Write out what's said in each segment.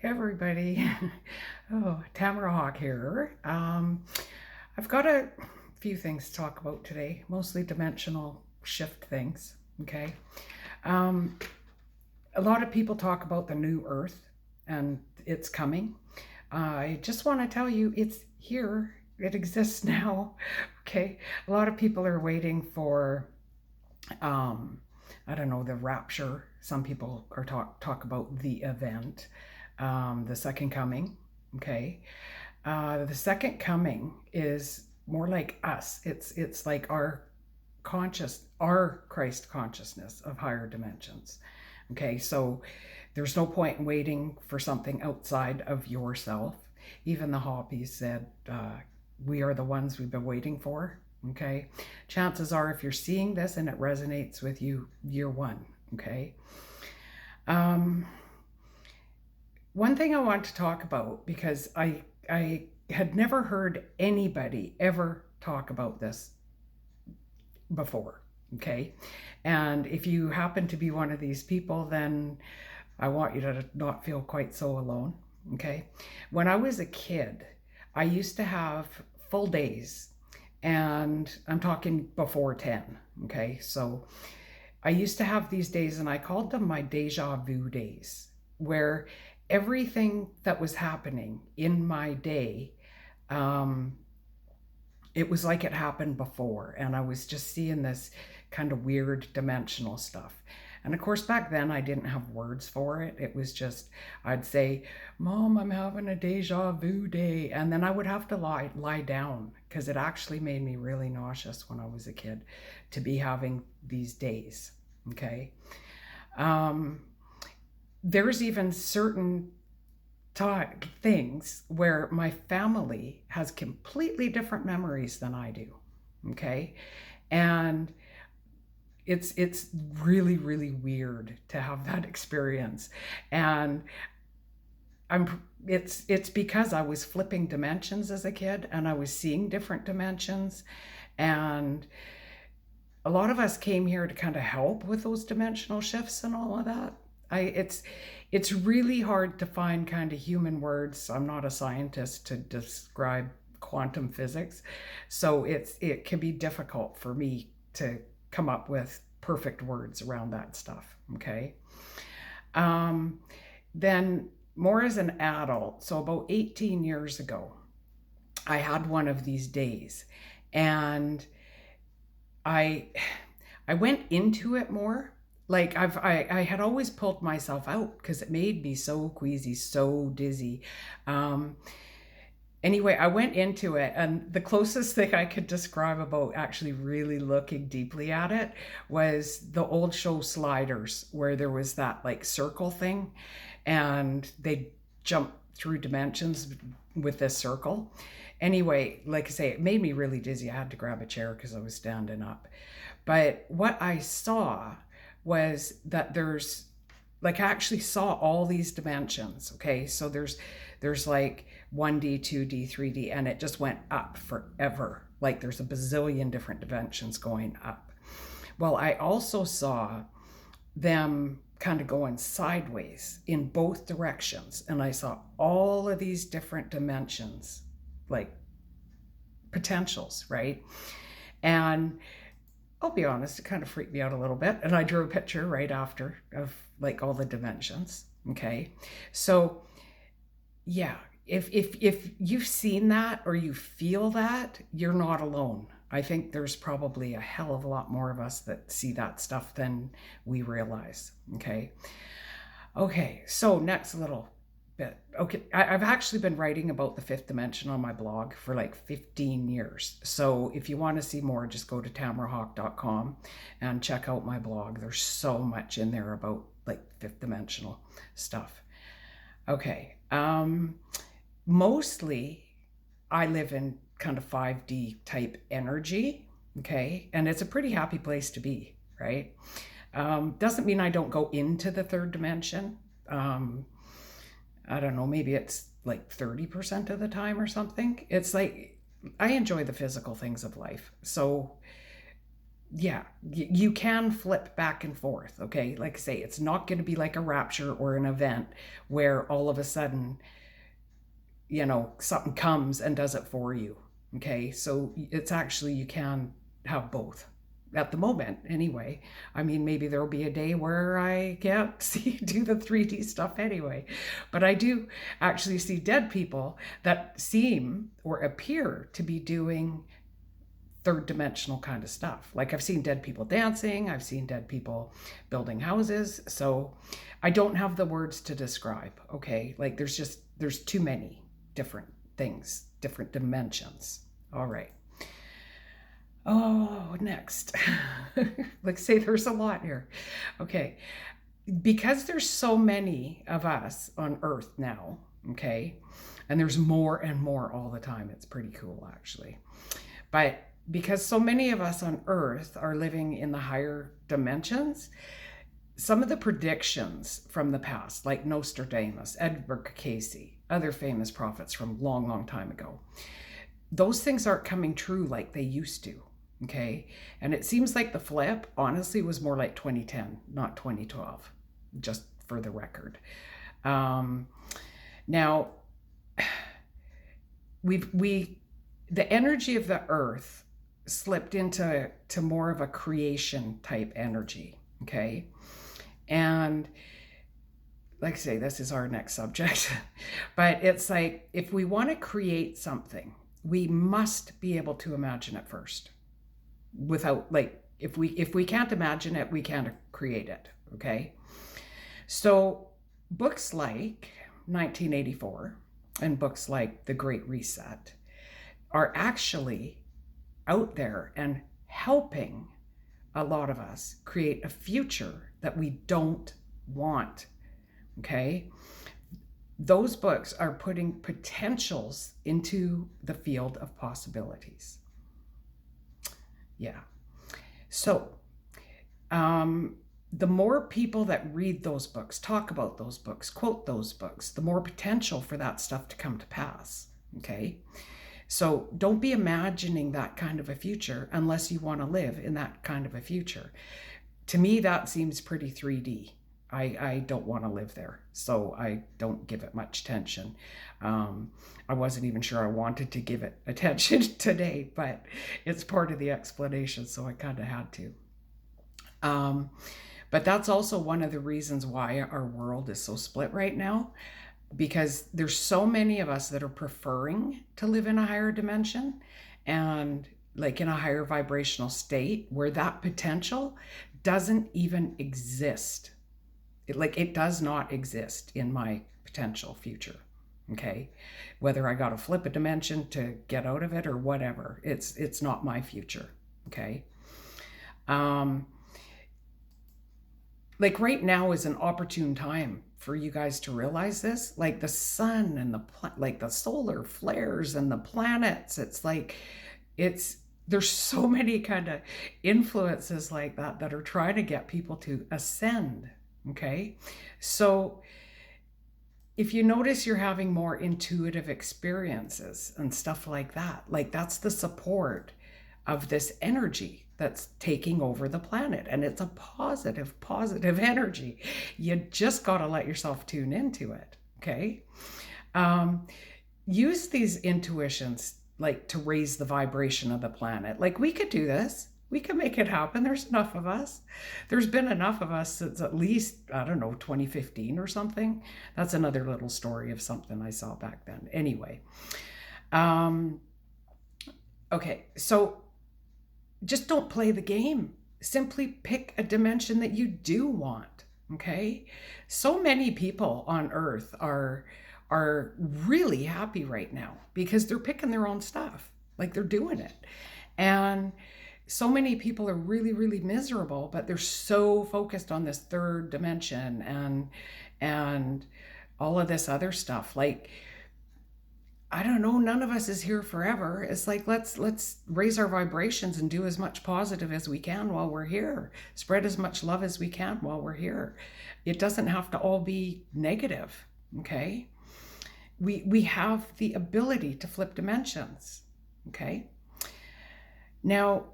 Everybody. Oh, Tamara Hawk here. I've got a few things to talk about today, mostly dimensional shift things. Okay. Um, a lot of people talk about the new Earth and it's coming. I just want to tell you it's here, it exists now. Okay. A lot of people are waiting for, um, I don't know, the rapture. Some people are talk about the event, the second coming. Okay. The second coming is more like us. It's like our Christ consciousness of higher dimensions. Okay, so there's no point in waiting for something outside of yourself. Even the Hopis said, we are the ones we've been waiting for. Okay, chances are if you're seeing this and it resonates with you, you're one. Okay. Um, One thing I want to talk about, because I had never heard anybody ever talk about this before. Okay. And if you happen to be one of these people, then I want you to not feel quite so alone. Okay. When I was a kid, I used to have full days, and I'm talking before 10. Okay. So I used to have these days, and I called them my deja vu days, where everything that was happening in my day, um, it was like it happened before. And I was just seeing this kind of weird dimensional stuff. And of course, back then I didn't have words for it. It was just, I'd say, Mom, I'm having a deja vu day. And then I would have to lie down, because it actually made me really nauseous when I was a kid to be having these days. Okay. Um, there's even certain things where my family has completely different memories than I do. Okay. And it's really weird to have that experience. And it's because I was flipping dimensions as a kid, and I was seeing different dimensions. And a lot of us came here to kind of help with those dimensional shifts and all of that. It's really hard to find kind of human words. I'm not a scientist to describe quantum physics, so it can be difficult for me to come up with perfect words around that stuff. Okay. Um, then more as an adult, so about 18 years ago, I had one of these days, and I I went into it more. Like I had always pulled myself out because it made me so queasy, so dizzy. Um, anyway, I went into it, and the closest thing I could describe about actually really looking deeply at it was the old show Sliders, where there was that like circle thing, and they jump through dimensions with this circle. Anyway, like I say, it made me really dizzy. I had to grab a chair because I was standing up. But what I saw was that there's like I actually saw all these dimensions. Okay, so there's like 1D, 2D, 3D, and it just went up forever. Like there's a bazillion different dimensions going up. Well, I also saw them kind of going sideways in both directions, and I saw all of these different dimensions, like potentials, right? And I'll be honest, it kind of freaked me out a little bit. And I drew a picture right after of like all the dimensions. Okay. So yeah, if you've seen that or you feel that, you're not alone. I think there's probably a hell of a lot more of us that see that stuff than we realize. Okay. Okay. So next little bit. Okay. I've actually been writing about the fifth dimension on my blog for like 15 years. So if you want to see more, just go to tamarahawk.com and check out my blog. There's so much in there about like fifth dimensional stuff. Okay. Mostly I live in kind of 5D type energy. Okay. And it's a pretty happy place to be, right? Doesn't mean I don't go into the third dimension. I don't know, maybe it's like 30% of the time or something. It's like I enjoy the physical things of life. So yeah, you can flip back and forth, okay? Like I say, it's not going to be like a rapture or an event where all of a sudden, something comes and does it for you, okay? So it's actually, you can have both at the moment anyway. I mean, maybe there'll be a day where I can't do the 3D stuff anyway, but I do actually see dead people that seem or appear to be doing third dimensional kind of stuff. Like I've seen dead people dancing, I've seen dead people building houses. So I don't have the words to describe, okay? Like there's too many different things, different dimensions. All right. Oh, next. Like say there's a lot here. Okay. Because there's so many of us on Earth now, okay? And there's more and more all the time. It's pretty cool actually. But because so many of us on Earth are living in the higher dimensions, some of the predictions from the past, like Nostradamus, Edward Cayce, other famous prophets from long, long time ago, those things aren't coming true like they used to, okay? And it seems like the flip, honestly, was more like 2010, not 2012, just for the record. Now, the energy of the Earth slipped into more of a creation type energy, okay? And like I say, this is our next subject, but it's like, if we want to create something, we must be able to imagine it first. Without, like, if we can't imagine it, we can't create it, okay? So books like 1984 and books like The Great Reset are actually out there and helping a lot of us create a future that we don't want, okay? Those books are putting potentials into the field of possibilities. Yeah. So, the more people that read those books, talk about those books, quote those books, the more potential for that stuff to come to pass, okay? So don't be imagining that kind of a future unless you want to live in that kind of a future. To me, that seems pretty 3D. I don't want to live there, so I don't give it much attention. I wasn't even sure I wanted to give it attention today, but it's part of the explanation, so I kind of had to. But that's also one of the reasons why our world is so split right now, because there's so many of us that are preferring to live in a higher dimension and like in a higher vibrational state where that potential doesn't even exist. It does not exist in my potential future, okay? Whether I got to flip a dimension to get out of it or whatever, it's not my future, okay? Like right now is an opportune time for you guys to realize this. Like the sun and like the solar flares and the planets, it's like there's so many kind of influences like that are trying to get people to ascend, okay? So if you notice you're having more intuitive experiences and stuff like that, like that's the support of this energy that's taking over the planet. And it's a positive energy. You just got to let yourself tune into it, okay? Use these intuitions like to raise the vibration of the planet. Like we could do this. We can make it happen. There's enough of us. There's been enough of us since at least, I don't know, 2015 or something. That's another little story of something I saw back then. Anyway. Okay, so just don't play the game. Simply pick a dimension that you do want, okay? So many people on Earth are really happy right now because they're picking their own stuff. Like they're doing it. And so many people are really, really miserable, but they're so focused on this third dimension and all of this other stuff. Like, I don't know, none of us is here forever. It's like, let's raise our vibrations and do as much positive as we can while we're here. Spread as much love as we can while we're here. It doesn't have to all be negative, okay? We have the ability to flip dimensions, okay? Now,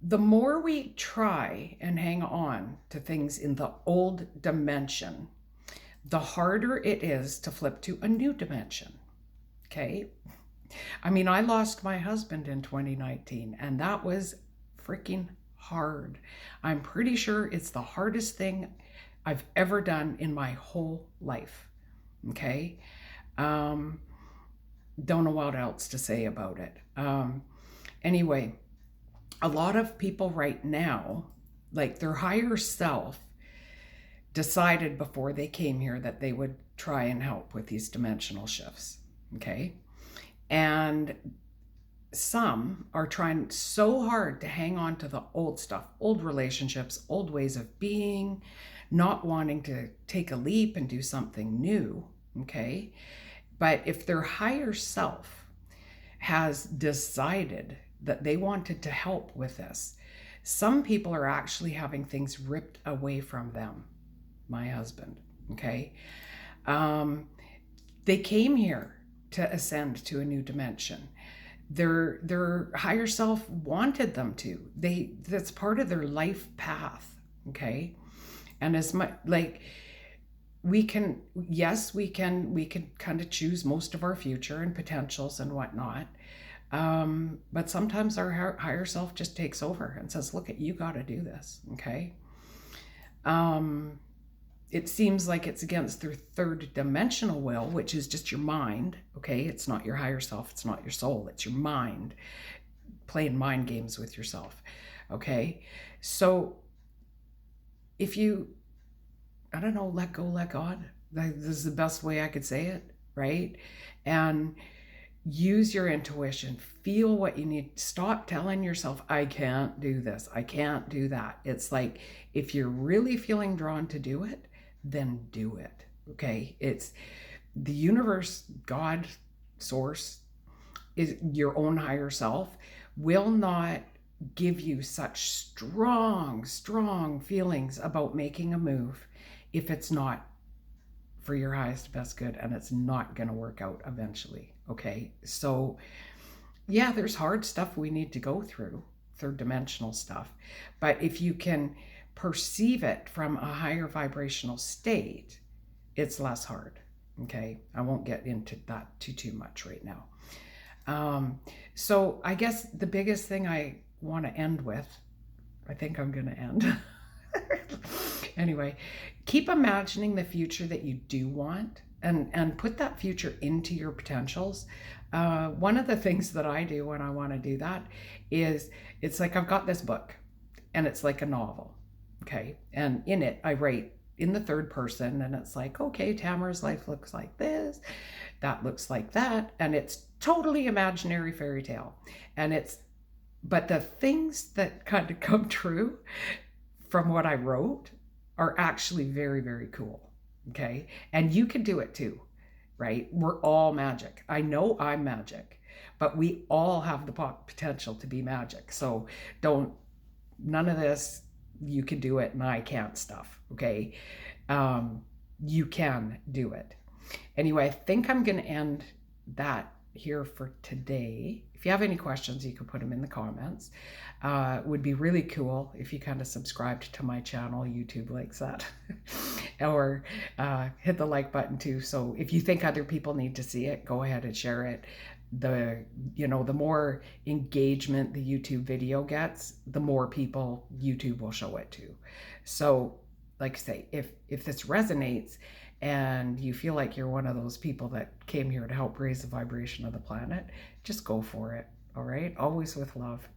the more we try and hang on to things in the old dimension, the harder it is to flip to a new dimension. Okay? I mean, I lost my husband in 2019, and that was freaking hard. I'm pretty sure it's the hardest thing I've ever done in my whole life. Okay? Don't know what else to say about it. Anyway, a lot of people right now, like their higher self, decided before they came here that they would try and help with these dimensional shifts. Okay? And some are trying so hard to hang on to the old stuff, old relationships, old ways of being, not wanting to take a leap and do something new. Okay? But if their higher self has decided that they wanted to help with this, some people are actually having things ripped away from them. My husband, okay? They came here to ascend to a new dimension. Their higher self wanted them to. That's part of their life path, okay? And as much like we can kind of choose most of our future and potentials and whatnot. But sometimes our higher self just takes over and says, look, you got to do this. Okay. It seems like it's against their third dimensional will, which is just your mind. Okay. It's not your higher self. It's not your soul. It's your mind playing mind games with yourself. Okay. So if you, I don't know, let go, let God. This is the best way I could say it, right? And use your intuition. Feel what you need. Stop telling yourself, I can't do this. I can't do that. It's like, if you're really feeling drawn to do it, then do it. Okay? It's the universe, God, source, is your own higher self, will not give you such strong feelings about making a move if it's not for your highest best good, and it's not going to work out eventually. Okay? So yeah, there's hard stuff we need to go through, third dimensional stuff. But if you can perceive it from a higher vibrational state, it's less hard. Okay? I won't get into that too much right now. So I guess the biggest thing I want to end with, I think I'm going to end. Anyway, keep imagining the future that you do want, and put that future into your potentials. One of the things that I do when I want to do that is, it's like I've got this book and it's like a novel. Okay. And in it, I write in the third person, and it's like, okay, Tamara's life looks like this, that looks like that. And it's totally imaginary fairy tale. But the things that kind of come true from what I wrote are actually very, very cool. Okay. And you can do it too, right? We're all magic. I know I'm magic, but we all have the potential to be magic. So none of this, you can do it and I can't stuff. Okay. You can do it. Anyway, I think I'm going to end that here for today. If you have any questions, you can put them in the comments. It would be really cool if you kind of subscribed to my channel. YouTube likes that. Or hit the like button too. So if you think other people need to see it, go ahead and share it. The more engagement the YouTube video gets, the more people YouTube will show it to. So like I say, if this resonates and you feel like you're one of those people that came here to help raise the vibration of the planet, just go for it. All right. Always with love.